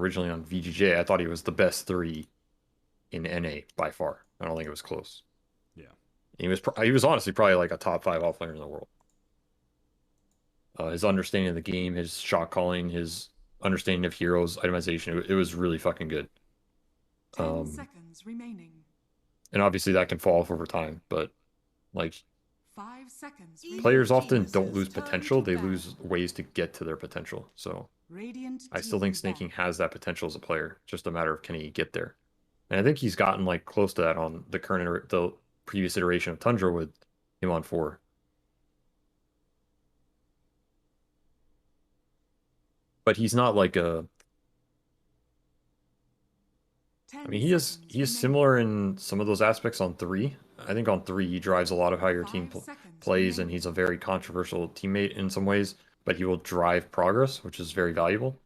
originally on VGJ, I thought he was the best 3 in NA by far. I don't think it was close. Yeah. He was honestly probably like a top 5 off player in the world. His understanding of the game, his shot calling, his understanding of heroes, itemization, it was really fucking good. 10 seconds remaining. And obviously that can fall off over time, but like 5 seconds. players often don't lose potential, they lose ways to get to their potential. So Radiant I still think Snaking has that potential as a player, just a matter of can he get there. And I think he's gotten like close to that on the previous iteration of Tundra with him on 4. But he's not like a I mean, he is similar in some of those aspects on 3. I think on 3 he drives a lot of how your team plays, and he's a very controversial teammate in some ways, but he will drive progress, which is very valuable.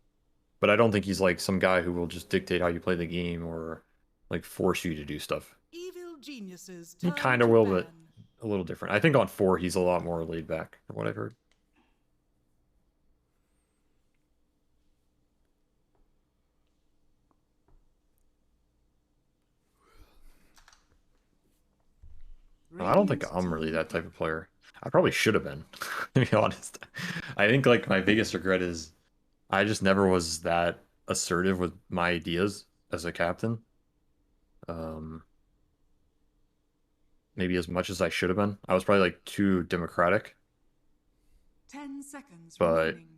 But I don't think he's like some guy who will just dictate how you play the game or like force you to do stuff. Evil geniuses. He kind of will, but a little different. I think on 4 he's a lot more laid back, from what I've heard. I don't think I'm really that type of player. I probably should have been, to be honest. I think like my biggest regret is I just never was that assertive with my ideas as a captain. Um, Maybe as much as I should have been. I was probably like too democratic, 10 seconds but remaining.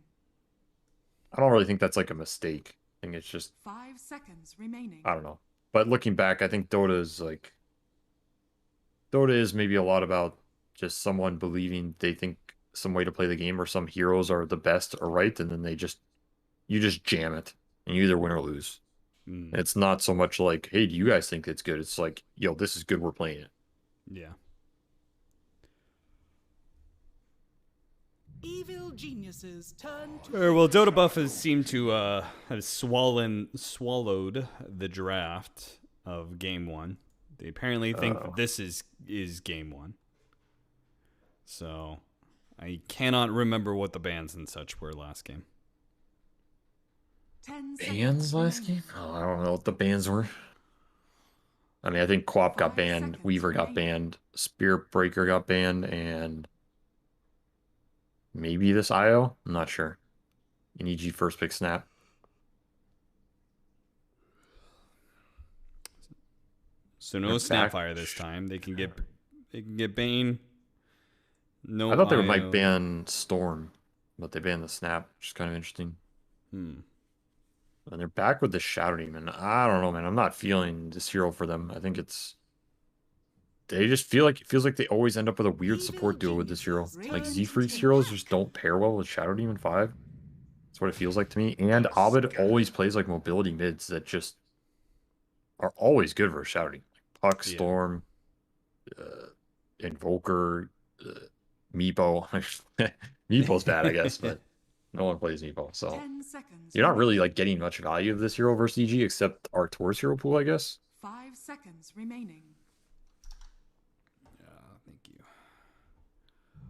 I don't really think that's like a mistake. I think it's just 5 seconds remaining. I don't know. But looking back, I think Dota is maybe a lot about just someone believing they think some way to play the game or some heroes are the best or right, and then you just jam it and you either win or lose. It's not so much like, hey, do you guys think it's good? It's like, yo, this is good, we're playing it. Yeah. Evil geniuses turn to Well, Dota buffers seem to have swallowed the draft of Game 1. They apparently think that this is Game 1. So I cannot remember what the bans and such were last game. 10 Bans last game? Oh, I don't know what the bans were. I mean, I think Quap got 5 banned, seconds Weaver got remaining. banned, Spirit Breaker got banned, and maybe this IO? I'm not sure. NEG first pick snap. So no They're back. Snapfire this time. They can get Bane. No, I thought they might IO. ban Storm, but they banned the snap, which is kind of interesting. Hmm. And they're back with the Shadow Demon. I don't know, man. I'm not feeling this hero for them. I think they just it feels like they always end up with a weird support duo with this hero. Like Z-Freak's heroes just don't pair well with Shadow Demon 5. That's what it feels like to me. And Abed always plays like mobility mids that just are always good versus Shadow Demon. Puck, Storm, Invoker, Meepo. Meepo's bad, I guess, but no one plays Meepo, so 10 seconds you're not really remaining. like getting much value of this hero versus EG except Artur's hero pool, I guess. 5 seconds remaining. Thank you.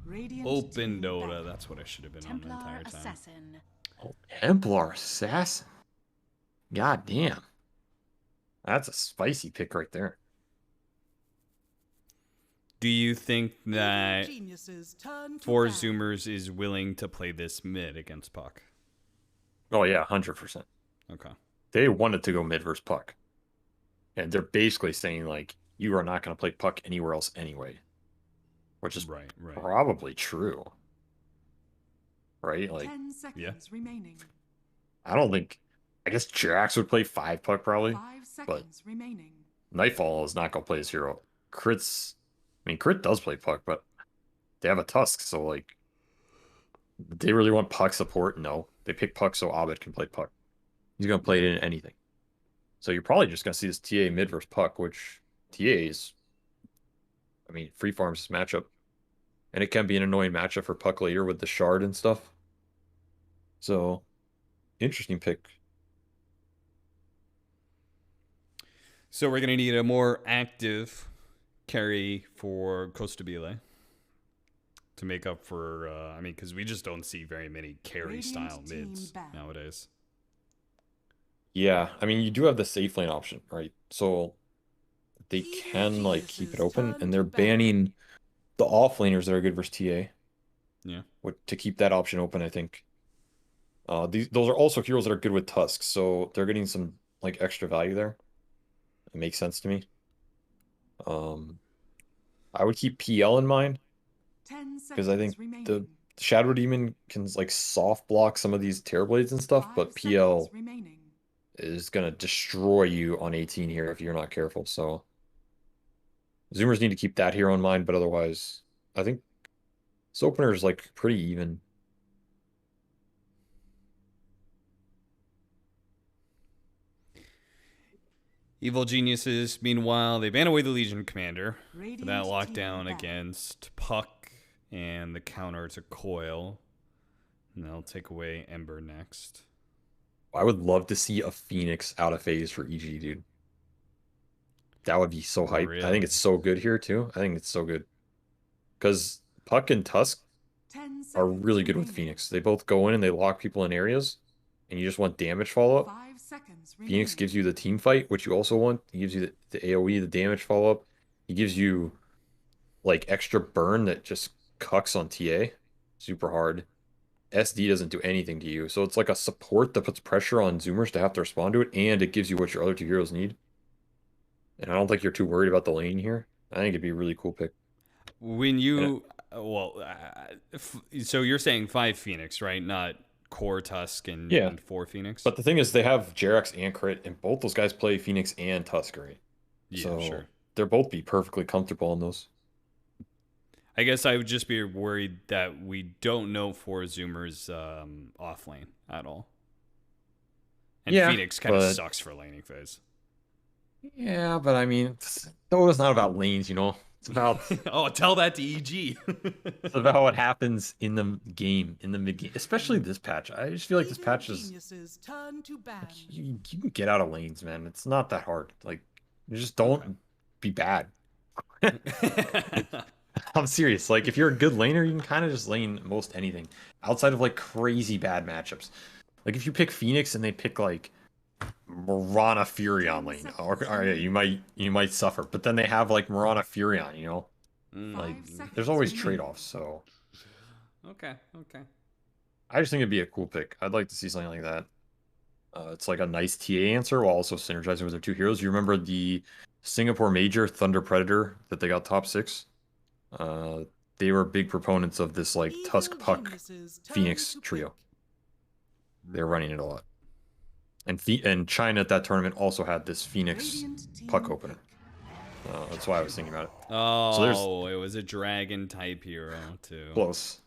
Radiant Open team Dota. back. That's what I should have been Templar on the entire time. Assassin. Oh, Templar Assassin. God damn. That's a spicy pick right there. Do you think that Geniuses turn to 4zoomers is willing to play this mid against Puck? Oh yeah, 100%. Okay. They wanted to go mid versus Puck. And they're basically saying like, you are not going to play Puck anywhere else anyway. Which is right. probably true. Right? Like 10 seconds remaining. I don't think I guess Jirax would play 5 Puck probably. 5 seconds remaining. Nightfall is not gonna play this hero. Crit does play Puck, but they have a Tusk, so like they really want Puck support? No. They pick Puck so Abed can play Puck. He's gonna play it in anything. So you're probably just gonna see this TA mid versus Puck, which TA's free farms this matchup. And it can be an annoying matchup for Puck later with the shard and stuff. So interesting pick. So we're gonna need a more active carry for Costabile to make up for. Because we just don't see very many carry style mids nowadays. Yeah, I mean, you do have the safe lane option, right? So they can like keep it Geniuses open, turn and to they're ban. banning the offlaners that are good versus TA. Yeah. To keep that option open, I think. Those are also heroes that are good with tusks, so they're getting some like extra value there. It makes sense to me. Um, I would keep PL in mind 10 because I think seconds the remaining. Shadow Demon can like soft block some of these Terrorblades and stuff, 5 but seconds PL remaining. is gonna destroy you on 18 here if you're not careful. So Zoomers need to keep that hero in mind, but otherwise, I think this opener is like pretty even. Evil Geniuses, meanwhile, they ban away the Legion Commander for that Radiant team lockdown ban. against Puck and the counter to Coil. And they'll take away Ember next. I would love to see a Phoenix out of phase for EG, dude. That would be so hype. I think Really? it's so good here too. I think it's so good because Puck and Tusk 10 are seconds really good with remaining. Phoenix. They both go in and they lock people in areas, and you just want damage follow-up. 5 seconds remaining. Phoenix gives you the team fight, which you also want. He gives you the AoE, the damage follow-up. He gives you like extra burn that just cucks on TA. Super hard. SD doesn't do anything to you. So it's like a support that puts pressure on Zoomers to have to respond to it, and it gives you what your other two heroes need. And I don't think you're too worried about the lane here. I think it'd be a really cool pick. When And it, you, well, so you're saying 5 Phoenix, right? Not core Tusk yeah, and 4 Phoenix? but the thing is, they have Jerax and Crit, and both those guys play Phoenix and Tuskeri. Yeah, So sure. they'll both be perfectly comfortable in those. I guess I would just be worried that we don't know 4zoomers off lane at all. And Yeah, Phoenix kind of but sucks for laning phase. I mean, Dota's not about lanes, you know. It's about Oh, tell that to EG. it's about what happens in the game, in the mid game, especially this patch. I just feel like this Evil patch is geniuses turn to ban. you can get out of lanes, man. It's not that hard. Like, you just Okay. don't be bad. I'm serious. Like, if you're a good laner, you can kind of just lane most anything outside of like crazy bad matchups. Like, if you pick Phoenix and they pick like Mirana Furion lane, or yeah, you might suffer. But then they have like Mirana Furion, you know. Like, 5 seconds there's always remaining. trade-offs. So Okay, okay. I just think it'd be a cool pick. I'd like to see something like that. It's like a nice TA answer while also synergizing with their two heroes. You remember the Singapore Major Thunder Predator that they got top 6? Uh, they were big proponents of this like Evil Tusk Puck geniuses turn Phoenix to trio. pick. They're running it a lot. And China at that tournament also had this Phoenix Radiant team Puck opener. pick. That's why I was thinking about it. So there's Oh, it was a dragon type hero too. close.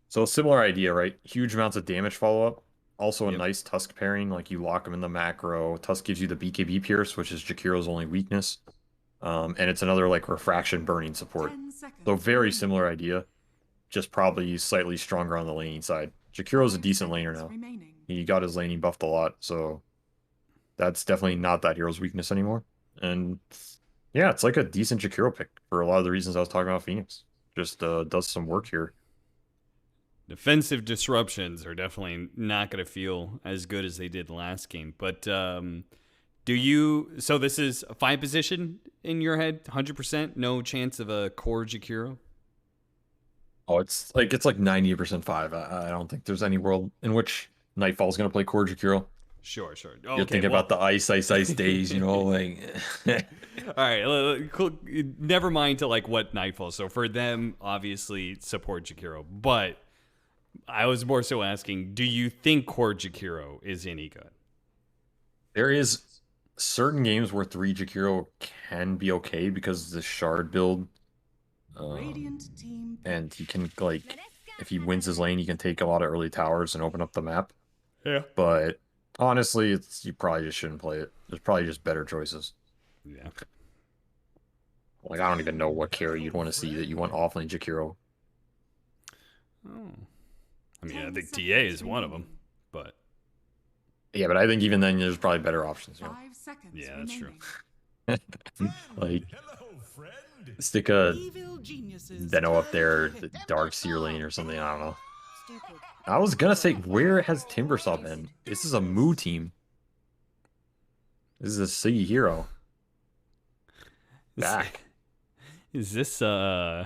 So similar idea, right? Huge amounts of damage follow-up. Also a Yep. nice Tusk pairing, like you lock them in the macro. Tusk gives you the BKB Pierce, which is Jakiro's only weakness. And it's another like refraction burning support. 10 seconds So very remaining. similar idea, just probably slightly stronger on the laning side. Jakiro's a 5 decent laner seconds now. remaining. He got his laning buffed a lot, so that's definitely not that hero's weakness anymore. And yeah, it's like a decent Jakiro pick for a lot of the reasons I was talking about Phoenix. Just does some work here. Defensive disruptions are definitely not going to feel as good as they did last game. But do you? So this is a 5 position in your head, 100%. No chance of a core Jakiro. Oh, it's like 90% 5. I don't think there's any world in which Nightfall's gonna play core Jakiro. Sure, sure. You're Okay, thinking well, about the ice days, you know, like all right. Cool. Never mind to like what Nightfall. So for them, obviously support Jakiro. But I was more so asking, do you think core Jakiro is any good? there is certain games where 3 Jakiro can be okay because the shard build. Radiant team pick. And he can like if he wins his lane, he can take a lot of early towers and open up the map. Yeah. But honestly, you probably just shouldn't play it. There's probably just better choices. Yeah. Like I don't even know what carry you'd want to see that you want offlane Jakiro. Oh. I mean, I 10 think TA seconds is one of them, remaining. but Yeah, but I think even then there's probably better options. You 5 seconds Yeah, that's true. remaining. know? Like stick a Evil geniuses Deno up turn there, to the pick. Dark Seer lane or something. I don't know. Stupid. I was gonna say where has Timbersaw been? This is a Moo team. This is a Siggy hero. Back. Is this I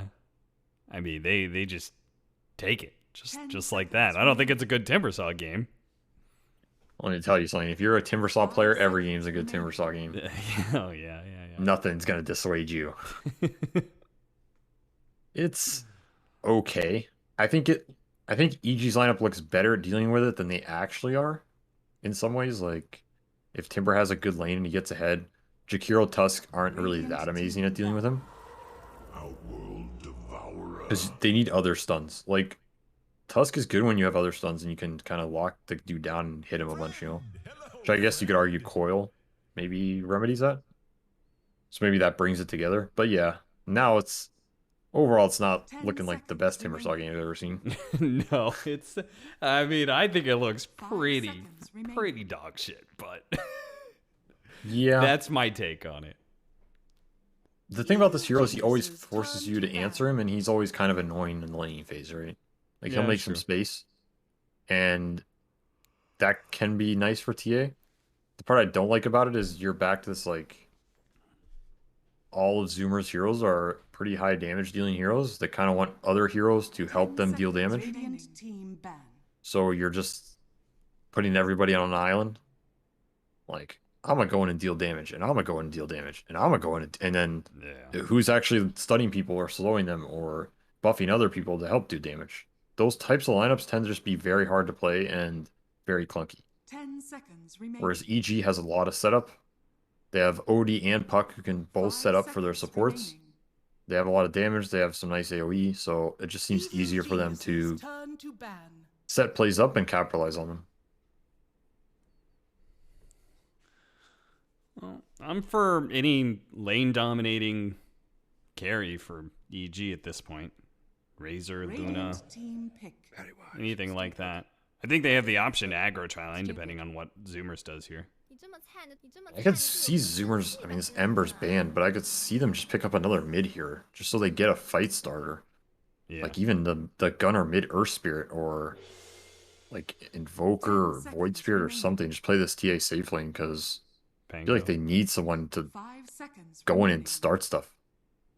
mean, they just take it. Just like that. seconds I don't think it's a good Timbersaw game. Let me tell you something. If you're a Timbersaw player, every game's a good Timbersaw game. Oh yeah. Nothing's gonna dissuade you. It's okay. I think EG's lineup looks better at dealing with it than they actually are. In some ways, like if Timber has a good lane and he gets ahead, Jakiro Tusk aren't really that amazing at dealing with him. Because they need other stuns. Like Tusk is good when you have other stuns and you can kind of lock the dude down and hit him a bunch, you know? Which I guess you could argue Coil maybe remedies that. So maybe that brings it together. But yeah, now it's overall it's not looking like the best Timbersaw game I've ever seen. No, it's I mean, I think it looks pretty dog shit, but Yeah. that's my take on it. The thing about this hero is he always forces you to answer him, and he's always kind of annoying in the laning phase, right? Like he'll Yeah, make some true. space, and that can be nice for TA. The part I don't like about it is you're back to this like all of Zoomer's heroes are pretty high damage dealing heroes that kind of want other heroes to help them deal damage. Radiant team ban. So you're just putting everybody on an island. Like, I'm gonna go in and deal damage, and I'm gonna go in and deal damage, and I'm gonna go in and then Yeah. who's actually stunning people or slowing them or buffing other people to help do damage. Those types of lineups tend to just be very hard to play and very clunky. 10 seconds remaining. Whereas EG has a lot of setup. They have OD and Puck who can both set up for their supports. They have a lot of damage. They have some nice AoE, so it just seems easier for them to Turn to ban. set plays up and capitalize on them. Well, I'm for any lane dominating carry for EG at this point. Razor, Luna, Radiant team pick. anything like that. I think they have the option to aggro tri-lane depending on what Zoomers does here. I could see Zoomers, I mean, this Ember's banned, but I could see them just pick up another mid here, just so they get a fight starter. Yeah. Like even the Gunner mid Earth Spirit or like Invoker or Void Spirit or something. Just play this TA safe lane because I feel like they need someone to 5 seconds go in remaining. and start stuff.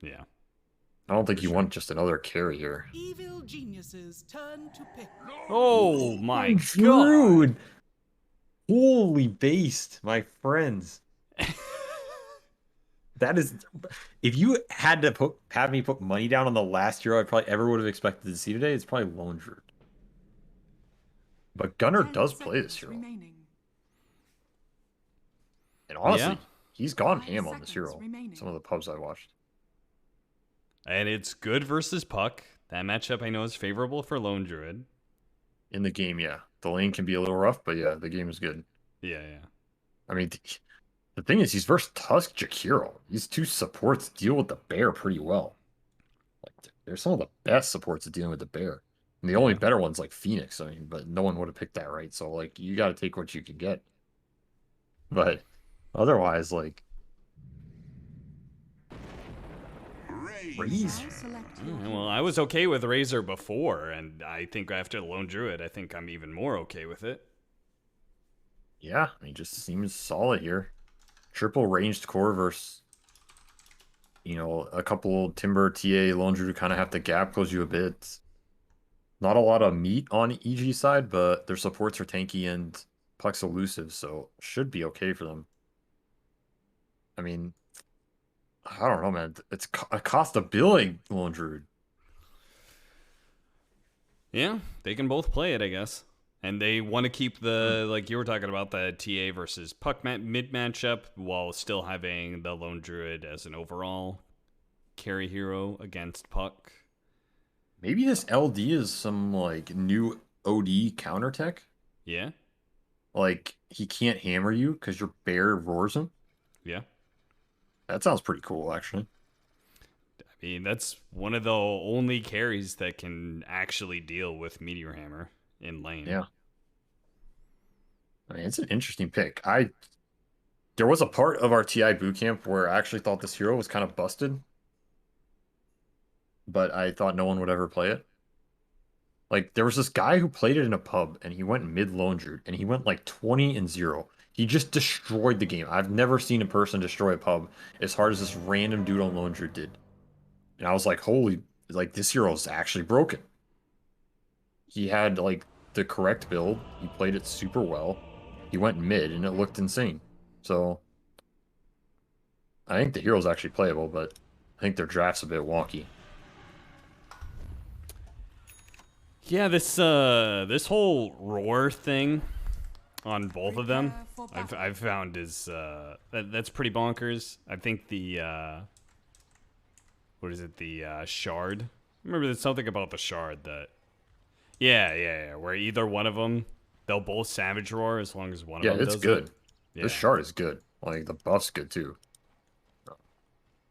Yeah. I don't think For you sure. want just another carry here. Evil geniuses turn to pick. Oh my god. Dude! Holy based, my friends. That is, if you had to have me put money down on the last hero I probably ever would have expected to see today, it's probably Lone Druid. But Gunner 10 does play this seconds hero. remaining. And honestly, Yeah. he's gone 5 ham on this seconds hero. remaining. Some of the pubs I watched. And it's good versus Puck. That matchup I know is favorable for Lone Druid. In the game, yeah. The lane can be a little rough, but yeah, the game is good. Yeah. I mean, the thing is, he's versus Tusk Jakiro. These two supports deal with the bear pretty well. Like, they're some of the best supports at dealing with the bear. And the only Yeah. better one's like Phoenix. I mean, but no one would have picked that, right? So, like, you got to take what you can get. But otherwise, like, Razor. Now select your Alright, well, I was okay with Razor before, and I think after Lone Druid, I think I'm even more okay with it. Yeah, he just seems solid here. Triple ranged core versus, you know, a couple Timber, TA, Lone Druid kind of have to gap close you a bit. Not a lot of meat on EG side, but their supports are tanky and Puck's elusive, so should be okay for them. I mean, I don't know, man. It's a cost of billing, Lone Druid. Yeah, they can both play it, I guess. And they want to keep the, like you were talking about, the TA versus Puck mid matchup while still having the Lone Druid as an overall carry hero against Puck. Maybe this LD is some, like, new OD counter tech. Yeah? Like, he can't hammer you because your bear roars him. Yeah. That sounds pretty cool, actually. I mean, that's one of the only carries that can actually deal with Meteor Hammer in lane. Yeah. I mean, it's an interesting pick. There was a part of our TI bootcamp where I actually thought this hero was kind of busted, but I thought no one would ever play it. Like, there was this guy who played it in a pub, and he went mid Lone Druid, and he went like 20-0. He just destroyed the game. I've never seen a person destroy a pub as hard as this random dude on Lone Druid did. And I was like, holy, like this hero's actually broken. He had like the correct build. He played it super well. He went mid and it looked insane. So I think the hero's actually playable, but I think their draft's a bit wonky. Yeah, this whole roar thing on both of them, I've found is that's pretty bonkers. I think the what is it, the shard? Remember, there's something about the shard that yeah, where either one of them, they'll both savage roar as long as one of them does it's good. it. Yeah. This shard is good. Like the buff's good too.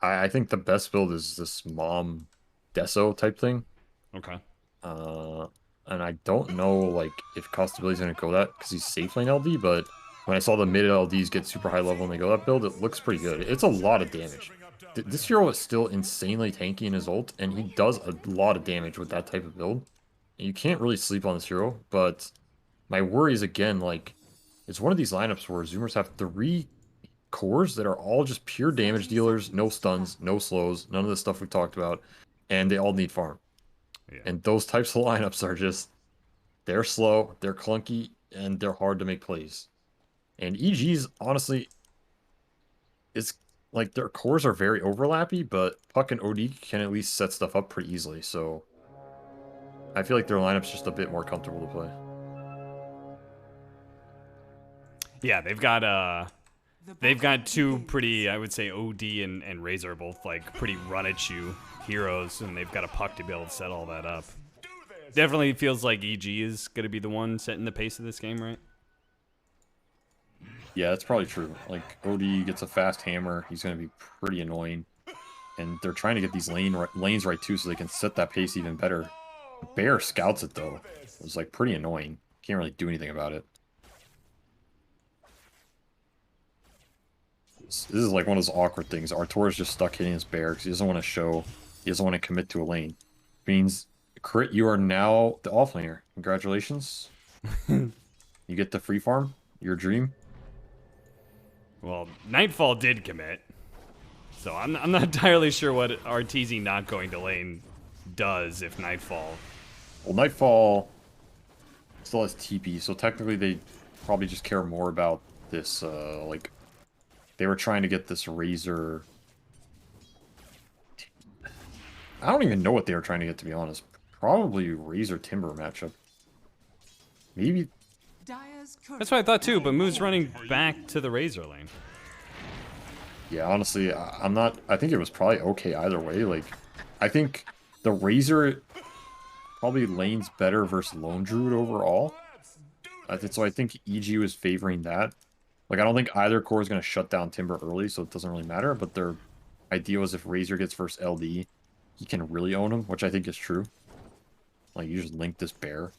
I think the best build is this mom deso type thing. Okay. And I don't know like if Costability's gonna go that because he's safe lane LD, but when I saw the mid LDs get super high level and they go that build, it looks pretty good. It's a lot of damage. This hero is still insanely tanky in his ult, and he does a lot of damage with that type of build. You can't really sleep on this hero, but my worry is again like it's one of these lineups where Zoomers have 3 cores that are all just pure damage dealers, no stuns, no slows, none of the stuff we've talked about, and they all need farm. Yeah. And those types of lineups are just, they're slow, they're clunky, and they're hard to make plays. And EG's, honestly, it's like their cores are very overlappy, but Puck and OD can at least set stuff up pretty easily. So I feel like their lineup's just a bit more comfortable to play. Yeah, they've got 2 pretty, I would say, OD and Razor are both like pretty run at you heroes, and they've got a Puck to be able to set all that up. Definitely feels like EG is going to be the one setting the pace of this game, right? Yeah, that's probably true. Like, OD gets a fast hammer, he's going to be pretty annoying. And they're trying to get these lanes right too, so they can set that pace even better. Bear scouts it though. It was like pretty annoying. Can't really do anything about it. This is like one of those awkward things. Artur is just stuck hitting his bear because he doesn't want to show. He doesn't want to commit to a lane. Means, Crit, you are now the offlaner. Congratulations. You get the free farm. Your dream. Well, Nightfall did commit, so I'm not entirely sure what RTZ not going to lane does if Nightfall. Well, Nightfall still has TP, so technically they probably just care more about this, like, they were trying to get this Razor. I don't even know what they were trying to get, to be honest. Probably Razor Timber matchup. Maybe. That's what I thought too, but Moo's running back to the Razor lane. Yeah, honestly, I'm not. I think it was probably okay either way. Like, I think the Razor probably lanes better versus Lone Druid overall. So I think EG was favoring that. Like, I don't think either core is going to shut down Timber early, so it doesn't really matter. But their idea was if Razor gets first LD, he can really own him, which I think is true. Like, you just link this bear.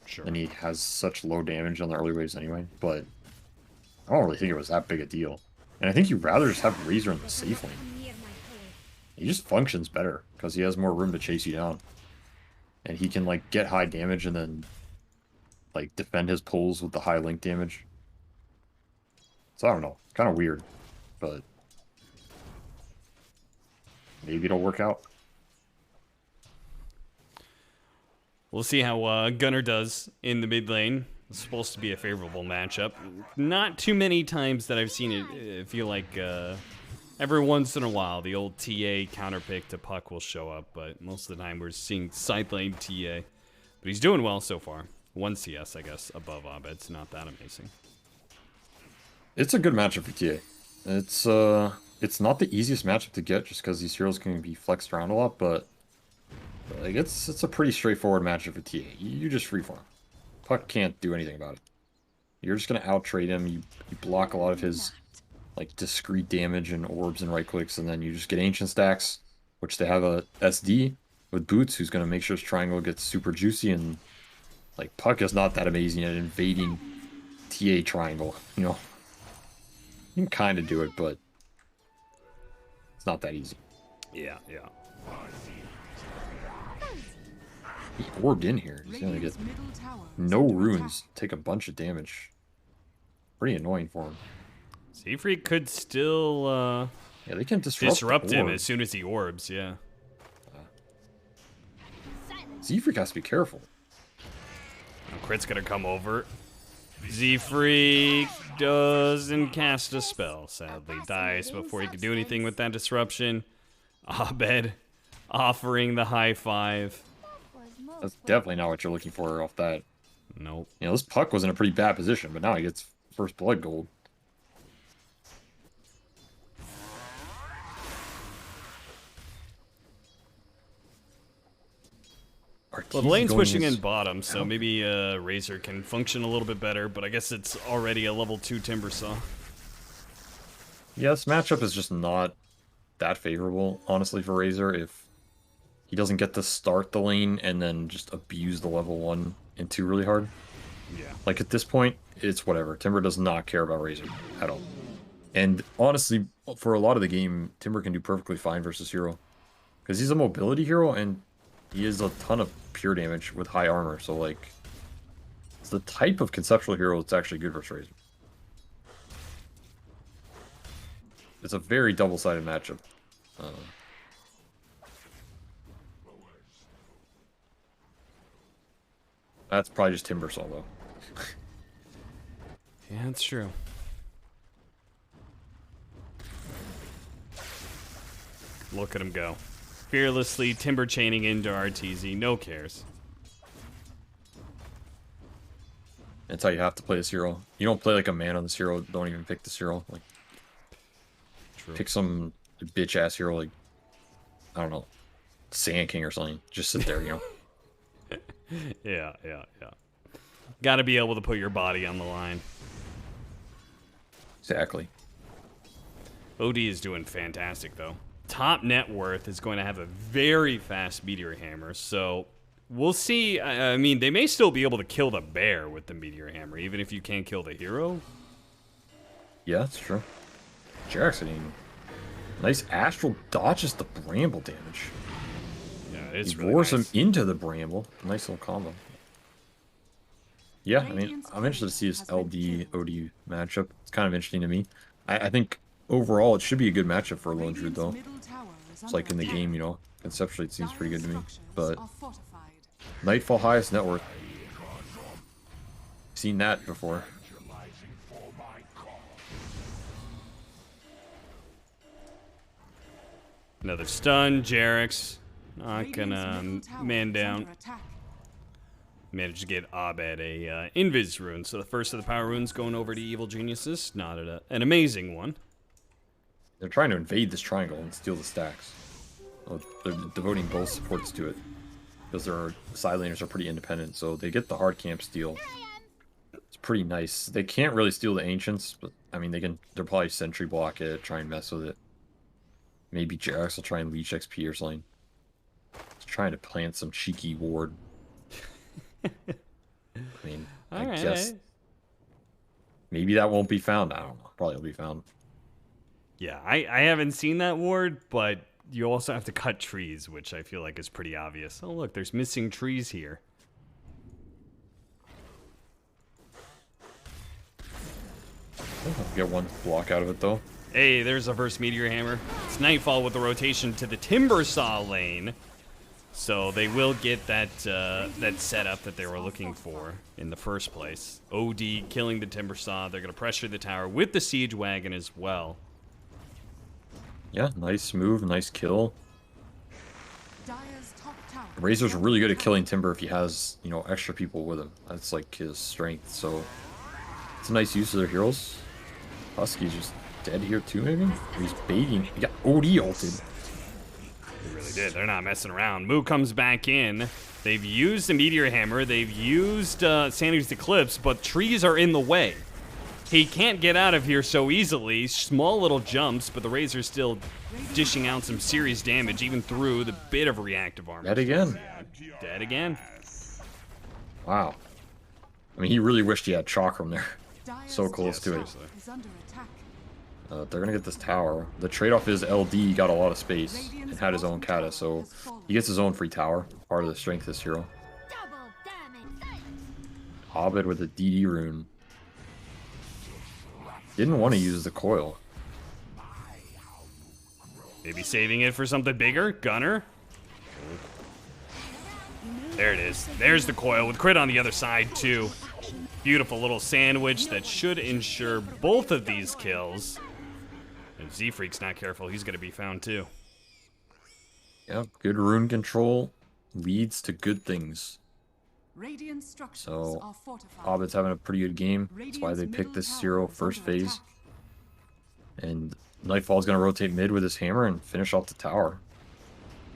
Sure. And he has such low damage on the early waves anyway. But I don't really think it was that big a deal. And I think you'd rather just have Razor in the safe lane. He just functions better because he has more room to chase you down. And he can, like, get high damage and then, like, defend his pulls with the high link damage. So I don't know. Kind of weird. But maybe it'll work out. We'll see how Gunner does in the mid lane. It's supposed to be a favorable matchup. Not too many times that I've seen it feel like every once in a while the old TA counterpick to Puck will show up, but most of the time we're seeing side lane TA. But he's doing well so far. 1 CS, I guess, above Abed's not that amazing. It's a good matchup for TA. It's not the easiest matchup to get just because these heroes can be flexed around a lot, but like it's a pretty straightforward matchup for TA. You just freeform. Puck can't do anything about it. You're just gonna out-trade him. You block a lot of his like discrete damage and orbs and right clicks, and then you just get ancient stacks, which they have a SD with Boots, who's gonna make sure his triangle gets super juicy. And like Puck is not that amazing at invading TA triangle. You know, you can kind of do it, but it's not that easy. Yeah. He orbed in here. He's gonna get no runes, take a bunch of damage. pretty annoying for him. Seafreak could still Yeah, they can disrupt him orb. as soon as he orbs, yeah. Z-Freak has to be careful. Crit's gonna come over. Z-Freak doesn't cast a spell, sadly. Dies before he can do anything with that disruption. Abed offering the high five. That's definitely not what you're looking for off that. Nope. You know, this Puck was in a pretty bad position, but now he gets first blood gold. Well, the lane's pushing in bottom, so maybe Razor can function a little bit better, but I guess it's already a level 2 Timber Saw. Yeah, this matchup is just not that favorable, honestly, for Razor if he doesn't get to start the lane and then just abuse the level 1 and 2 really hard. Yeah. Like, at this point, it's whatever. Timber does not care about Razor at all. And honestly, for a lot of the game, Timber can do perfectly fine versus Hero. Because he's a mobility hero, and he is a ton of pure damage with high armor, so, like, it's the type of conceptual hero that's actually good versus Razor. It's a very double-sided matchup. That's probably just Timber Saw, though. Yeah, that's true. Look at him go. Fearlessly timber chaining into RTZ. No cares. That's how you have to play this hero. You don't play like a man on this hero. Don't even pick this hero. Like, True. pick some bitch-ass hero like, I don't know, Sand King or something. Just sit there, you know. Yeah. Got to be able to put your body on the line. Exactly. OD is doing fantastic, though. Top net worth is going to have a very fast Meteor Hammer, so we'll see. I mean, they may still be able to kill the bear with the Meteor Hammer, even if you can't kill the hero. Yeah, that's true. Jackson, nice astral dodges the bramble damage. Yeah, it's He really roars nice. him into the bramble. Nice little combo. Yeah, I mean, I'm interested to see this LD OD matchup. It's kind of interesting to me. I think overall it should be a good matchup for Lone Druid, though. It's like in the game, you know, conceptually it seems pretty good to me. But Nightfall highest net worth. Seen that before. Another stun, Jarex. Not gonna man down. Managed to get Abed a Invis rune. So the first of the power runes going over to Evil Geniuses. Not an amazing one. They're trying to invade this triangle and steal the stacks. Well, they're devoting both supports to it. Because their side laners are pretty independent, so they get the hard camp steal. It's pretty nice. They can't really steal the Ancients, but I mean they'll probably sentry block it, try and mess with it. Maybe Jax will try and leech XP or something. He's trying to plant some cheeky ward. I mean, I guess maybe that won't be found. I don't know. Probably will be found. Yeah, I haven't seen that ward, but you also have to cut trees, which I feel like is pretty obvious. Oh, look, there's missing trees here. Get one block out of it, though. Hey, there's a first Meteor Hammer. It's Nightfall with the rotation to the Timber Saw lane. So they will get that that setup that they were looking for in the first place. OD killing the Timber Saw. They're going to pressure the tower with the Siege Wagon as well. Yeah, nice move, nice kill. Razor's really good at killing Timber if he has, you know, extra people with him. That's like his strength, so it's a nice use of their heroes. Husky's just dead here too, maybe? He's baiting. He got OD ulted. They really did. They're not messing around. Moo comes back in. They've used the Meteor Hammer. They've used Sanity's Eclipse, but trees are in the way. He can't get out of here so easily. Small little jumps, but the Razor's still dishing out some serious damage, even through the bit of reactive armor. Dead again. Dead again. Wow. I mean, he really wished he had Chakram there. So close to it. They're going to get this tower. The trade-off is LD got a lot of space and had his own kata, so he gets his own free tower. Part of the strength of this hero. Abed with a DD rune. Didn't want to use the coil. Maybe saving it for something bigger? Gunner? There it is. There's the coil with crit on the other side, too. Beautiful little sandwich that should ensure both of these kills. If Z-Freak's not careful, he's going to be found, too. Yep, good rune control leads to good things. Radiant structures So, are fortified. Hobbit's having a pretty good game. That's why they picked this 0 first phase. And Nightfall's going to rotate mid with his hammer and finish off the tower.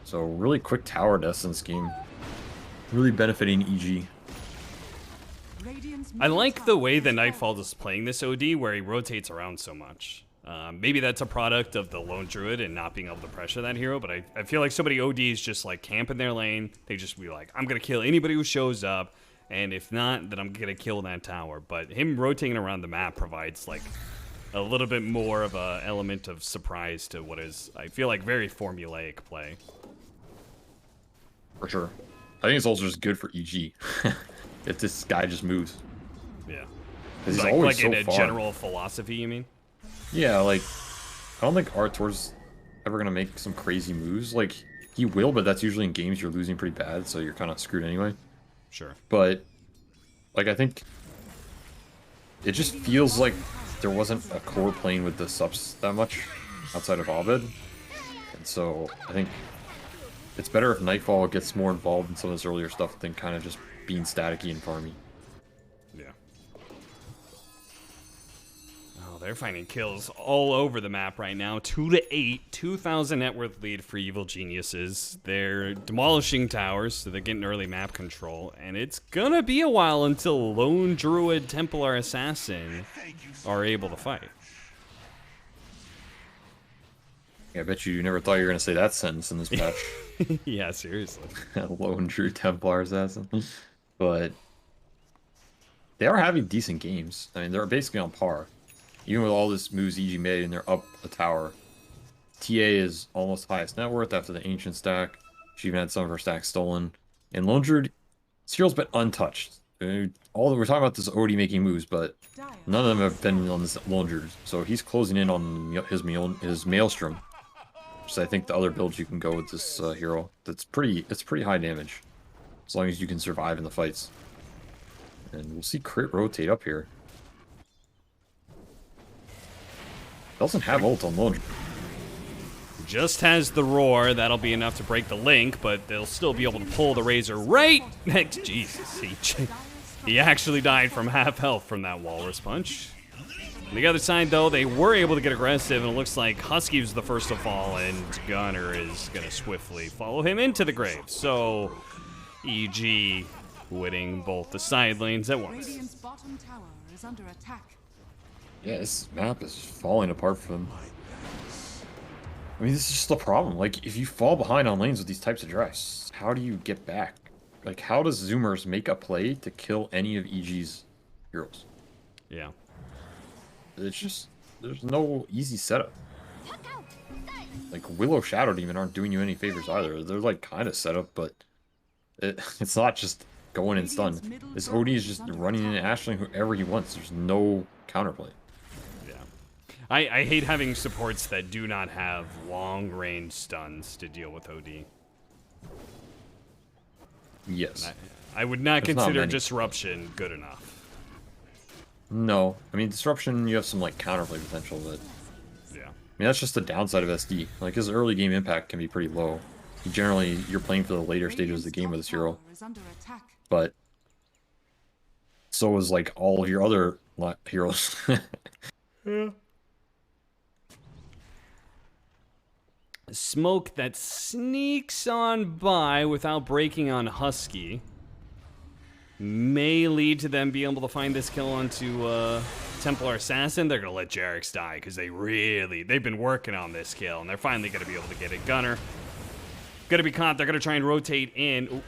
So, really quick tower deaths in this game. Really benefiting EG. Radiant's I like the middle way tower that is Nightfall is playing this OD, where he rotates around so much. Maybe that's a product of the Lone Druid and not being able to pressure that hero, but I feel like so many ODs just like camp in their lane. They just be like, I'm going to kill anybody who shows up, and if not, then I'm going to kill that tower. But him rotating around the map provides like a little bit more of a element of surprise to what is, I feel like, very formulaic play. For sure. I think it's also just good for EG. If this guy just moves. Yeah. Because he's Like, always like so in a far. general philosophy, you mean? Yeah, like, I don't think Artor's ever going to make some crazy moves. Like, he will, but that's usually in games you're losing pretty bad, so you're kind of screwed anyway. Sure. But, like, I think it just feels like there wasn't a core playing with the subs that much outside of Abed. And so, I think it's better if Nightfall gets more involved in some of this earlier stuff than kind of just being staticky and farmy. Yeah. Oh, they're finding kills all over the map right now. 2-8, 2,000 net worth lead for Evil Geniuses. They're demolishing towers, so they're getting early map control. And it's gonna be a while until Lone Druid, Templar Assassin are able to fight. Yeah, I bet you never thought you were going to say that sentence in this patch. Yeah, seriously. Lone True Templar Assassin. But they are having decent games. I mean, they're basically on par. Even with all this moves EG made and they're up a tower. TA is almost highest net worth after the Ancient stack. She even had some of her stacks stolen. And Lone Druid, Cyril's been untouched. We're talking about this OD making moves, but none of them have been on this Lone Druid. So he's closing in on his Maelstrom. So I think the other builds you can go with this hero. It's pretty high damage, as long as you can survive in the fights. And we'll see crit rotate up here. Doesn't have ult on Lone. Just has the roar. That'll be enough to break the link, but they'll still be able to pull the Razor right next. Jesus, he actually died from half health from that Walrus Punch. On the other side, though, they were able to get aggressive, and it looks like Husky was the first to fall, and Gunner is going to swiftly follow him into the grave. So, EG winning both the side lanes at once. Radiant's bottom tower is under attack. Yeah, this map is falling apart for them. I mean, this is just the problem. Like, if you fall behind on lanes with these types of drafts, how do you get back? Like, how does Zoomers make a play to kill any of EG's heroes? Yeah. It's just, there's no easy setup. Like, Willow Shadow Demon aren't doing you any favors either. They're, like, kind of set up, but it's not just going and stun. This OD is just running in and ashling whoever he wants. There's no counterplay. Yeah. I hate having supports that do not have long-range stuns to deal with OD. Yes. I would not There's not consider many. Disruption good enough. No. I mean, Disruption, you have some, like, counterplay potential, but... Yeah. I mean, that's just the downside of SD. Like, his early game impact can be pretty low. You're playing for the later stages of the game with this hero. Is under attack. But so is, like, all of your other heroes. Yeah. Smoke that sneaks on by without breaking on Husky may lead to them being able to find this kill onto Templar Assassin. They're going to let Jarex die because they've been working on this kill, and they're finally going to be able to get it. Gunner going to be caught. They're going to try and rotate in.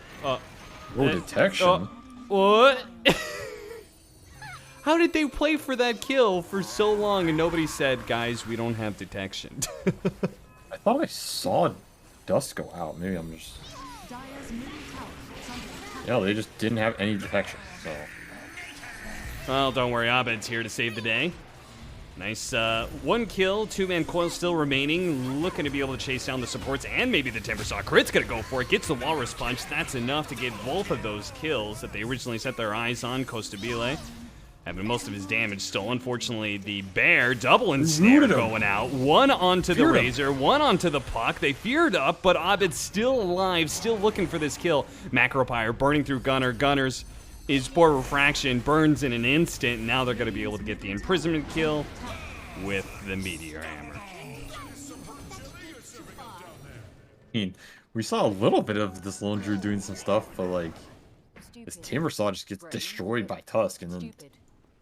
Detection? What? How did they play for that kill for so long and nobody said, guys, we don't have detection? I thought I saw dust go out. Maybe I'm just... Dire's middle tower is under attack. Yeah, they just didn't have any detection, so... Well, don't worry, Abed's here to save the day. Nice 1 kill, 2-man coil still remaining, looking to be able to chase down the supports and maybe the Timbersaw. Crit's gonna go for it, gets the Walrus Punch. That's enough to get both of those kills that they originally set their eyes on. Costabile having most of his damage still. Unfortunately, the Bear double ensnare going out. One onto the Razor, one onto the Puck. They feared up, but Abed's still alive, still looking for this kill. Macropyre burning through Gunner. Gunner's his Spore Refraction burns in an instant. Now they're going to be able to get the imprisonment kill with the Meteor Hammer. I mean, we saw a little bit of this Lone Druid doing some stuff, but like, this Timbersaw just gets destroyed by Tusk, and then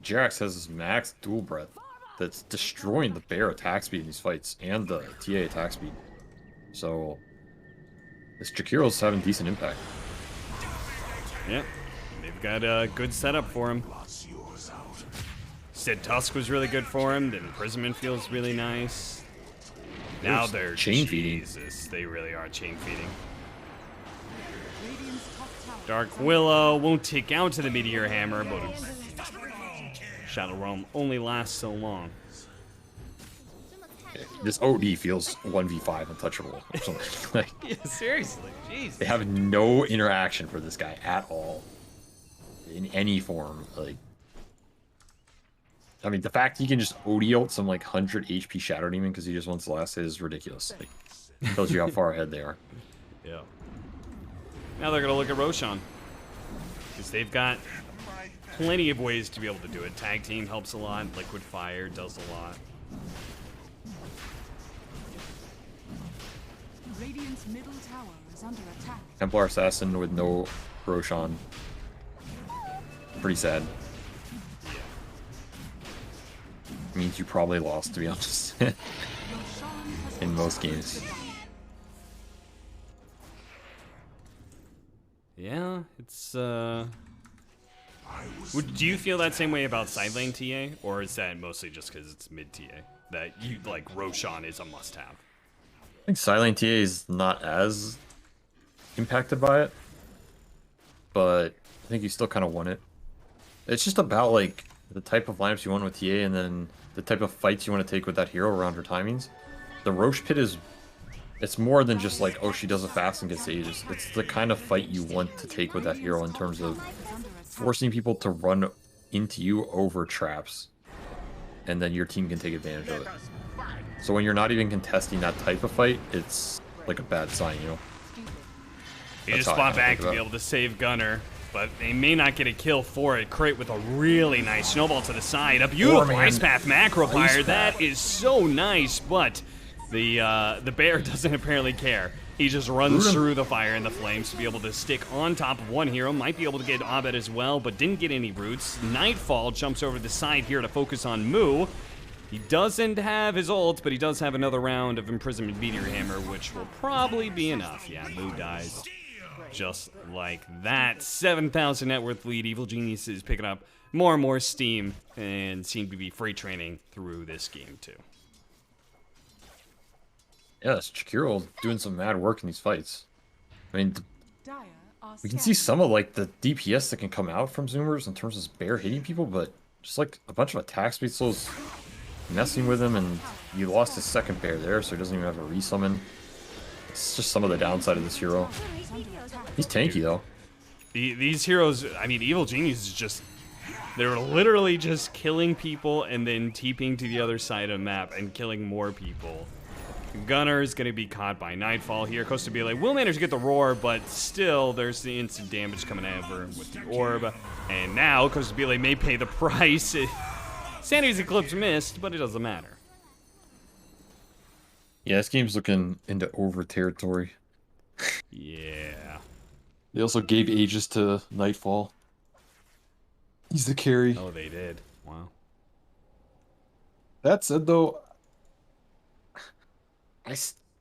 Jerax has this max dual breath that's destroying the Bear attack speed in these fights, and the TA attack speed. So, this Jakiro's having decent impact. Yep. They've got a good setup for him. Said Tusk was really good for him. The imprisonment feels really nice. Now they're chain feeding. Jesus, they really are chain feeding. Dark Willow won't take out to the Meteor Hammer, but Shadow Realm only lasts so long. This OD feels 1v5 untouchable or something. Like, Yeah, seriously, jeez. they have no interaction for this guy at all. In any form, like, I mean, the fact he can just OD ult some like 100 HP Shadow Demon because he just wants the last hit is ridiculous. Like, tells you how far ahead they are. Yeah. Now they're gonna look at Roshan, because they've got plenty of ways to be able to do it. Tag team helps a lot. Liquid Fire does a lot. Radiant's middle tower is under attack. Templar Assassin with no Roshan. Pretty sad. Means you probably lost, to be honest. In most games. Yeah, it's do you feel that same way about side lane TA, or is that mostly just because it's mid TA that you like Roshan is a must-have? I think Silent TA is not as impacted by it, but I think you still kind of want it. It's just about like the type of lineups you want with TA, and then the type of fights you want to take with that hero around her timings. The Roche Pit it's more than just like, oh, she does it fast and gets Aegis. It's the kind of fight you want to take with that hero in terms of forcing people to run into you over traps, and then your team can take advantage of it. So when you're not even contesting that type of fight, it's like a bad sign, you know? You just spot back to be able to save Gunner, but they may not get a kill for it. Crit with a really nice snowball to the side. A beautiful Ice Path Macropyre. That is so nice, but the Bear doesn't apparently care. He just runs through the fire and the flames to be able to stick on top of one hero. Might be able to get Abed as well, but didn't get any roots. Nightfall jumps over the side here to focus on Moo. He doesn't have his ult, but he does have another round of Imprisonment Meteor Hammer, which will probably be enough. Yeah, Moo dies just like that. 7,000 net worth lead. Evil Genius is picking up more and more steam and seem to be freight training through this game too. Yeah, this Chikiro doing some mad work in these fights. I mean, we can see some of like the DPS that can come out from Zoomers in terms of Bear hitting people, but just like a bunch of attack speed slows messing with him, and he lost his second Bear there, so he doesn't even have a resummon. It's just some of the downside of this hero. He's tanky though. These heroes, I mean, Evil Genius is just, they're literally just killing people and then TPing to the other side of the map and killing more people. Gunner is going to be caught by Nightfall here. Costabile will manage to get the roar, but still there's the instant damage coming over with the orb. And now Costabile may pay the price. Sanity's Eclipse missed, but it doesn't matter. Yeah, this game's looking into over territory. Yeah. They also gave Aegis to Nightfall. He's the carry. Oh, they did. Wow. That said, though,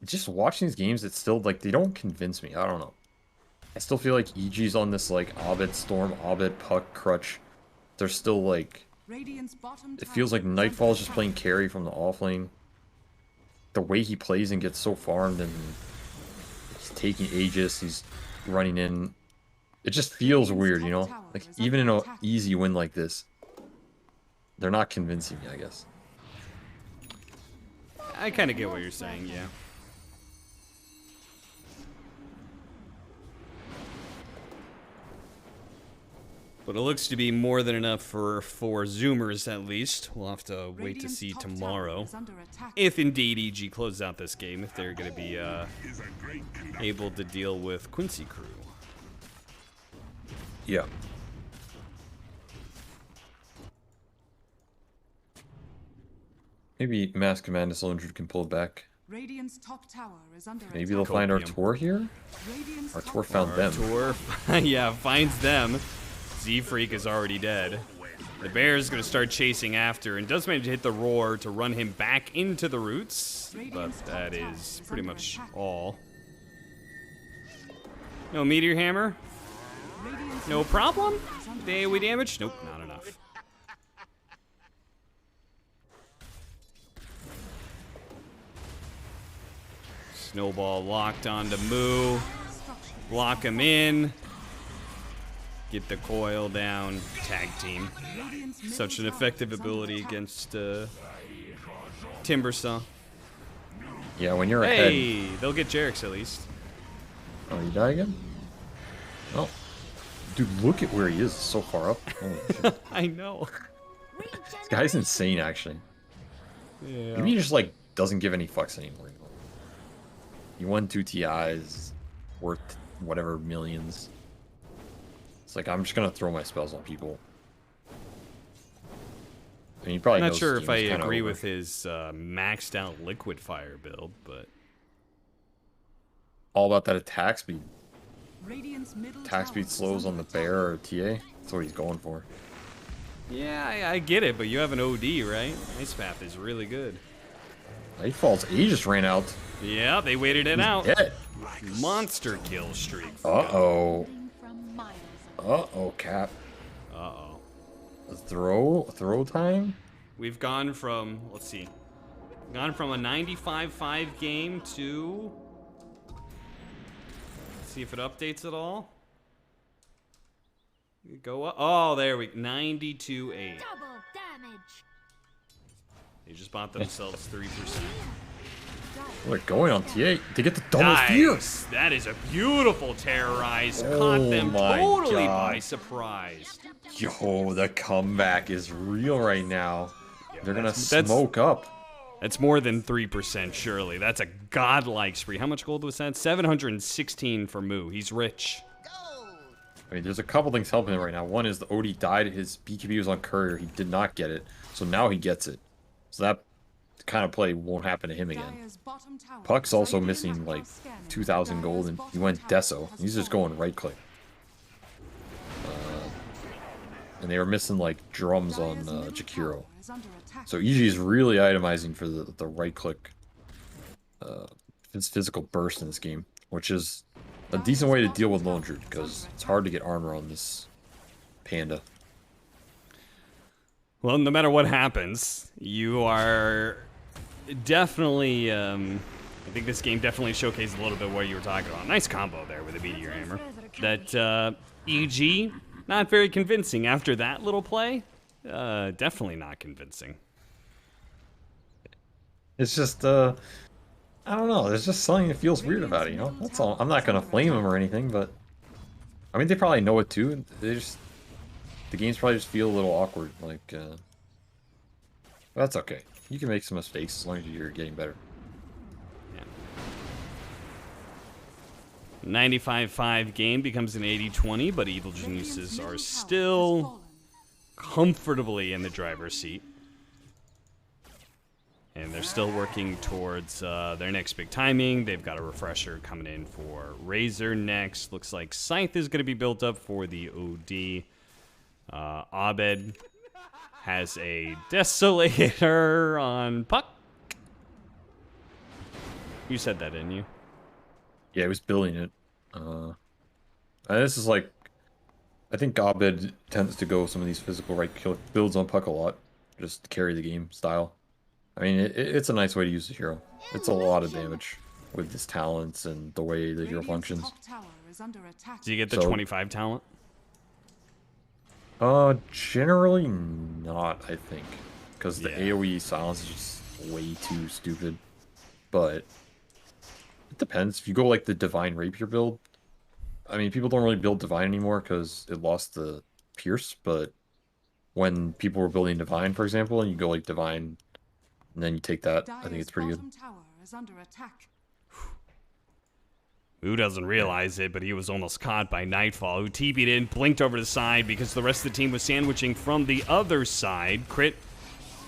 just watching these games, it's still like they don't convince me. I don't know. I still feel like EG's on this like Abed Storm, Abed Puck crutch. They're still like, it feels like Nightfall's just playing carry from the offlane. The way he plays and gets so farmed, and he's taking Aegis, he's running in. It just feels weird, you know? Like, even in an easy win like this, they're not convincing me, I guess. I kind of get what you're saying, yeah. But it looks to be more than enough for 4zoomers at least. We'll have to wait to see tomorrow. If indeed EG closes out this game, if they're going to be able to deal with Quincy Crew. Yeah. Maybe Mask of Madness Lundred can pull it back. Radiant's top tower is under Maybe they'll find our tour here? Our tour found them. Tour, yeah, finds them. Z-Freak is already dead. The bear's going to start chasing after and does manage to hit the roar to run him back into the roots, but that is pretty much all. No Meteor Hammer? No problem? AoE damage? Nope, not enough. Snowball locked onto Moo. Lock him in. Get the coil down. Tag team. Such an effective ability against Timbersaw. Yeah, when you're ahead. Hey, they'll get Jerix at least. Oh, you die again? Oh. Dude, look at where he is. So far up. Holy shit. I know. This guy's insane, actually. Yeah. Maybe he just, like, doesn't give any fucks anymore. He won 2 TIs, worth whatever millions. It's like, I'm just gonna throw my spells on people. I mean, he probably I'm not knows sure this if I game's kinda agree over. with his maxed out liquid fire build, but All about that attack speed. Radiant's middle Attack tower speed is slows on under the bear or TA. That's what he's going for. yeah, I get it. But you have an OD, right? Ice Path is really good. Nightfall's A just ran out. Yeah, they waited it out. Dead. Monster kill streak. Uh-oh. Uh-oh, Cap. Uh-oh. Throw time? We've gone from, let's see, gone from a 95-5 game to, let's see if it updates at all. We go up. Oh, there we 92-8. Double damage. They just bought themselves 3%. They're going on TA. They get the double fear. Nice. That is a beautiful terrorize. Oh Caught them my totally God. by surprise. Yo, the comeback is real right now. They're gonna that's- smoke up. That's more than 3%, surely. That's a godlike spree. How much gold was that? 716 for Moo. He's rich. I mean, there's a couple things helping him right now. One is the OD died. His BKB was on courier. He did not get it. So now he gets it. So that kind of play won't happen to him again. Dire's bottom tower Puck's is also under missing attack. like Scanning. 2,000 gold, and he went Deso. He's just going right click. And they were missing like drums on Dire's middle Jakiro. tower is under attack. So EG is really itemizing for the right click physical burst in this game, which is a decent way to deal with Lone Druid because it's hard to get armor on this Panda. Well, no matter what happens, you are definitely, I think this game definitely showcased a little bit what you were talking about. Nice combo there with the Meteor Hammer. That EG, not very convincing after that little play. Definitely not convincing. It's just, I don't know. There's just something that feels weird about it, you know? That's all. I'm not going to flame them or anything, but... I mean, they probably know it too. They just... The games probably just feel a little awkward, like, that's okay. You can make some mistakes as long as you're getting better. Yeah. 95-5 game becomes an 80-20, but Evil Geniuses are still comfortably in the driver's seat. And they're still working towards their next big timing. They've got a refresher coming in for Razor next. Looks like Scythe is going to be built up for the OD. Abed has a Desolator on Puck. You said that, didn't you? Yeah, he was building it. This is like... I think Abed tends to go some of these physical right kill builds on Puck a lot. Just to carry the game style. I mean, it's a nice way to use the hero. It's a lot of damage with his talents and the way the hero functions. Do you get the 25 talent? Generally not, I think. Because the Yeah. AoE silence is just way too stupid. But it depends. If you go like the Divine Rapier build, I mean, people don't really build Divine anymore because it lost the Pierce. But when people were building Divine, for example, and you go like Divine, and then you take that, I think Dire's it's pretty good. bottom tower is under attack. Who doesn't realize it, but he was almost caught by Nightfall, who TP'd in, blinked over to the side because the rest of the team was sandwiching from the other side. Crit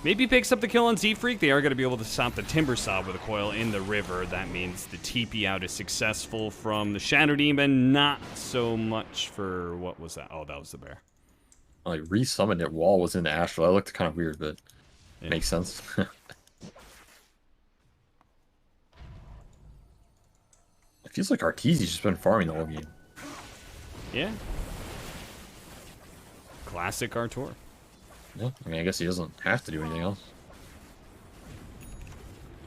maybe picks up the kill on Z-Freak. They are going to be able to stop the Timber Saw with a coil in the river. That means the TP out is successful from the Shadow Demon. Not so much for, what was that? Oh, that was the bear. Like, resummoned it while was in the Astral. That looked kind of weird, but Yeah. makes sense. It feels like Arteezy's just been farming the whole game. Yeah. Classic Artur. Yeah, I mean, I guess he doesn't have to do anything else.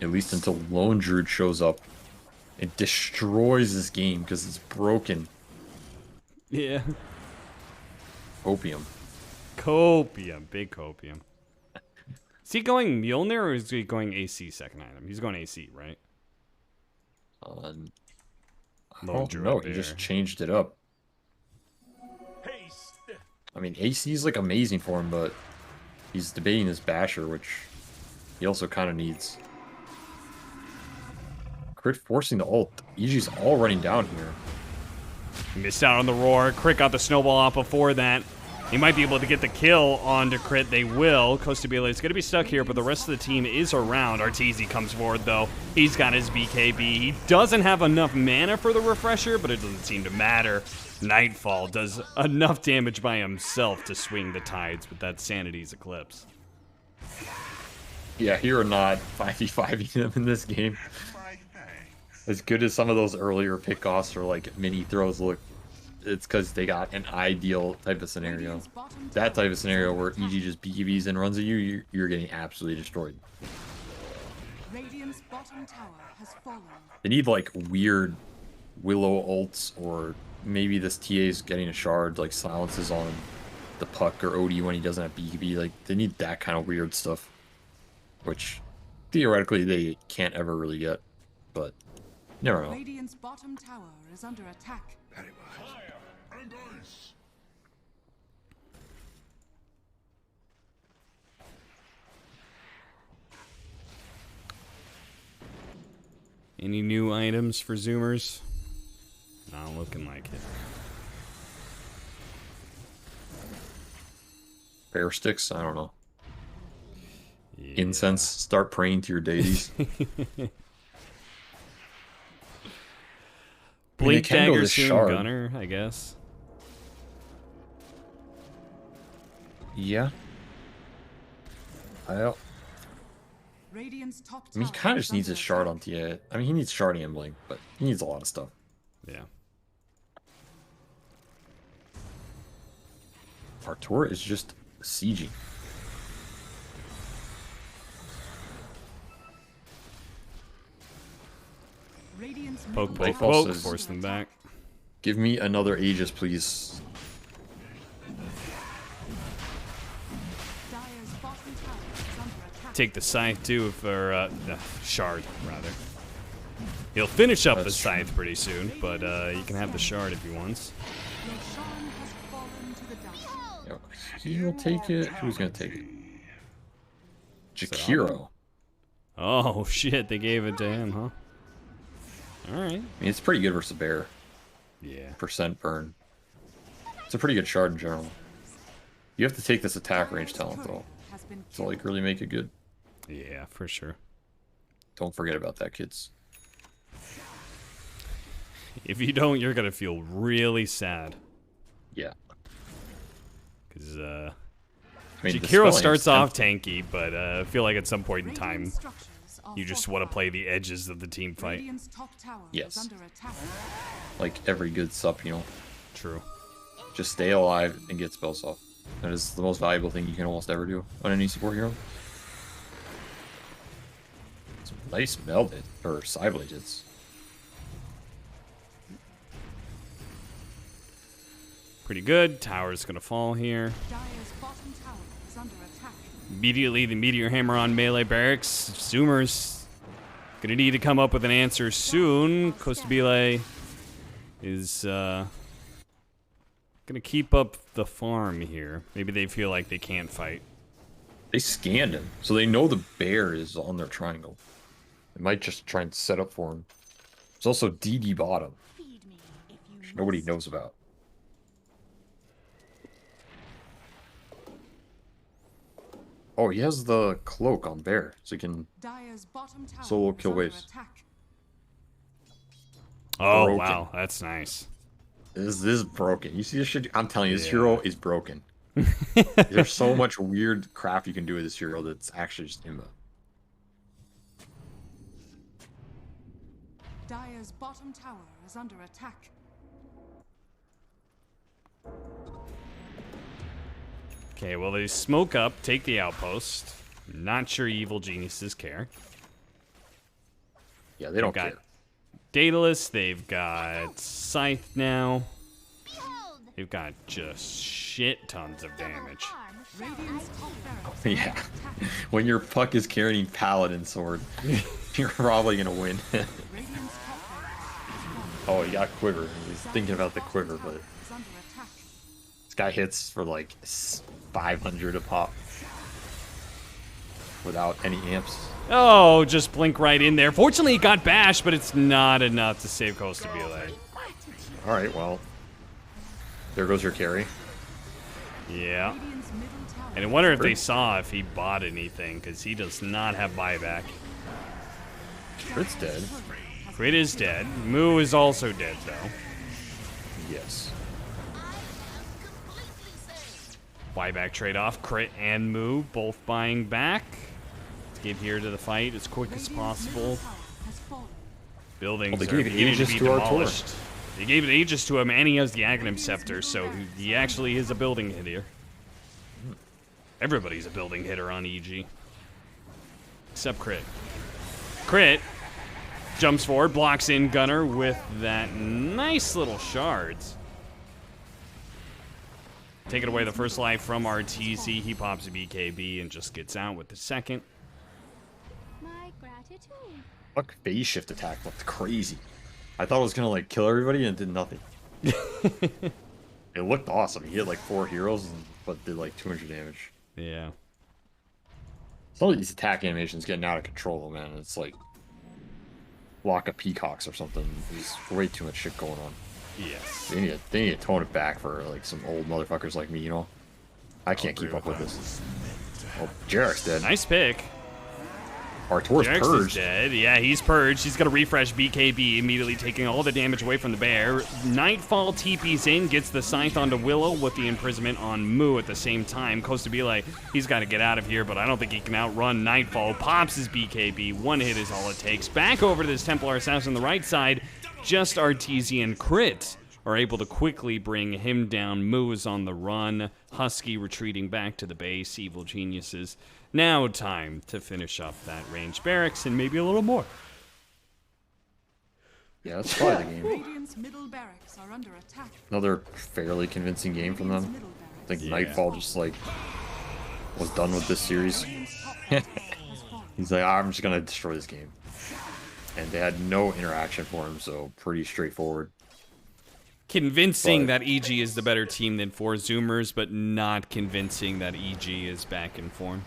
At least until Lone Druid shows up and destroys this game because it's broken. Yeah. Opium. Copium. Big Copium. Is he going Mjolnir or is he going AC second item? He's going AC, right? Oh, no, he just changed it up. I mean, AC is like amazing for him, but he's debating his Basher, which he also kind of needs. Crit forcing the ult. EG's all running down here. Missed out on the roar. Crit got the snowball off before that. He might be able to get the kill onto Crit. They will. Costabile is going to be stuck here, but the rest of the team is around. Arteezy comes forward, though. He's got his BKB. He doesn't have enough mana for the refresher, but it doesn't seem to matter. Nightfall does enough damage by himself to swing the tides with that Sanity's Eclipse. Yeah, here or not, 5v5ing him in this game. As good as some of those earlier pickoffs or like mini throws look, it's because they got an ideal type of scenario. That type of scenario where EG just BKBs and runs at you, you're getting absolutely destroyed. Radiant's bottom tower has fallen. They need like weird Willow ults, or maybe this TA is getting a shard, like silences on the Puck or OD when he doesn't have BKB. Like, they need that kind of weird stuff, which theoretically they can't ever really get, but never know. Radiant's bottom tower is under attack. Any new items for Zoomers? Not looking like it. Prayer sticks? I don't know. Yeah. Incense? Start praying to your deities. Blink can go Dagger this soon, shard. Gunner, I guess. Yeah. I don't... Radiant's top I mean, he tower kind of is just needs under a shard attack. on TA. I mean, he needs sharding and blink, but he needs a lot of stuff. Yeah. Artur is just sieging. Radiant's Poke, middle poke, tower Pulse poke. is- Force them back. Give me another Aegis, please. Dire's bottom tower is under attack. Take the scythe too, or shard rather. He'll finish up the That's scythe pretty soon, but he can have the shard if he wants. Roshan has fallen to the dust. Yo, he will take it. Who's gonna take it? Jakiro. Oh shit, they gave it to him, huh? All right. I mean, it's pretty good versus a bear. Yeah. Percent burn. It's a pretty good shard in general. You have to take this attack range talent though, Has been to like really make it good. Yeah, for sure. Don't forget about that, kids. If you don't, you're gonna feel really sad. Yeah. Because I mean, Jakiro Dispelling starts is off tanky, but I feel like at some point in time, Radiant structures are you just want to fortified. play the edges of the team fight. Radiant's top tower Yes. is under attack. like every good sup, you know. True. Just stay alive and get spells off. That is the most valuable thing you can almost ever do on any support hero. Some nice melded or Cyblade hits. Pretty good. Tower's gonna fall here. Dire's bottom tower is under attack. Immediately, the Meteor Hammer on melee barracks. Zoomers gonna need to come up with an answer soon. Costabile is gonna keep up the farm here. Maybe they feel like they can't fight. They scanned him, so they know the bear is on their triangle. They might just try and set up for him. There's also DD bottom, Feed me if you which nobody must. knows about. Oh, he has the cloak on bear, so he can Dire's bottom tower solo is kill under waves. attack. Oh, Broken. wow. That's nice. This is broken. You see this shit? I'm telling you, this Yeah. hero is broken. There's so much weird crap you can do with this hero that's actually just imba. Dire's bottom tower is under attack. Okay, well, they smoke up, take the outpost. Not sure evil geniuses care. Yeah, they don't got care. Daedalus, they've got Scythe now. Behold! They've got just shit tons of damage. Arm Radiant's top barracks Yeah. under attack. When your puck is carrying paladin sword, you're probably gonna win. Radiant's top barracks is falling. Oh, he got quiver. He's thinking about the quiver, but Is under attack. this guy hits for like 500 a pop without any amps. Oh, just blink right in there. Fortunately, he got bashed, but it's not enough to save Costabile. All right, well, there goes your carry. Yeah. Radiant's middle tower. And I wonder if they saw if he bought anything, because he does not have buyback. Crit's dead. Crit is dead. Moo is also dead, though. Yes. Buyback trade-off. Crit and Moo both buying back. Let's get here to the fight as quick as Radiant's possible. middle tower has fallen. Buildings Well, they are gave beginning to Aegis be to our tour. demolished. They gave it Aegis to him, and he has the Aghanim Scepter, so he actually is a building hitter. Everybody's a building hitter on EG. Except Crit. Crit jumps forward, blocks in Gunner with that nice little shards. Taking away the first life from RTZ. He pops a BKB and just gets out with the second. My gratitude. Fuck, phase shift attack looked crazy. I thought it was gonna like kill everybody and it did nothing. It looked awesome. He hit like 4 heroes, but did like 200 damage. Yeah. Some of these attack animations getting out of control, man. It's like block of peacocks or something. There's way too much shit going on. Yes. They need to tone it back for like some old motherfuckers like me, you know. I can't keep up with this. Oh, Jarek's dead. Nice pick. Artor's Jarex is purged. dead. Yeah, he's purged. He's going to refresh BKB, immediately taking all the damage away from the bear. Nightfall TP's in, gets the Scythe onto Willow with the imprisonment on Moo at the same time. Costabile, he's got to get out of here, but I don't think he can outrun Nightfall. Pops his BKB. One hit is all it takes. Back over to this Templar Assassin on the right side. Just Artesian Crit are able to quickly bring him down. Moo is on the run. Husky retreating back to the base. Evil geniuses. Now time to finish up that range barracks and maybe a little more. Yeah, that's probably the game. Radiant's middle barracks are under attack. Another fairly convincing game from Radiant's them. middle I barracks. think Nightfall just like was done with this series. Radiant's top barracks has fallen. He's like, I'm just gonna destroy this game. And they had no interaction for him, so pretty straightforward. Convincing But- that EG is the better team than 4zoomers, but not convincing that EG is back in form.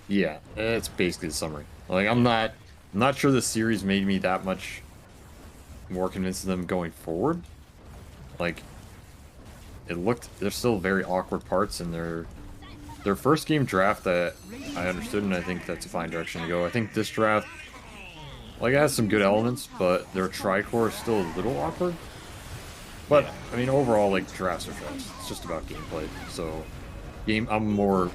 Yeah, that's basically the summary. Like, I'm not sure the series made me that much more convinced of them going forward. Like, there's still very awkward parts in their first game draft that I understood, and I think that's a fine direction to go. I think this draft, like, it has some good elements, but their tricore is still a little awkward. But, I mean, overall, like, drafts are drafts. It's just about gameplay. So, I'm more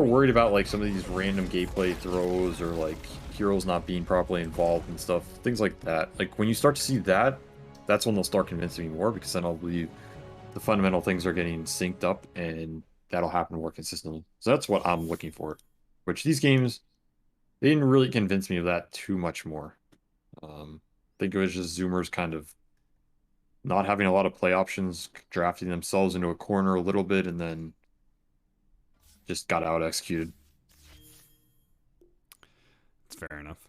worried about, like, some of these random gameplay throws or, like, heroes not being properly involved and stuff. Things like that. Like, when you start to see that, that's when they'll start convincing me more, because then I'll believe the fundamental things are getting synced up, and that'll happen more consistently. So that's what I'm looking for. Which these games, they didn't really convince me of that too much more. I think it was just Zoomers kind of not having a lot of play options, drafting themselves into a corner a little bit, and then just got out executed. It's fair enough.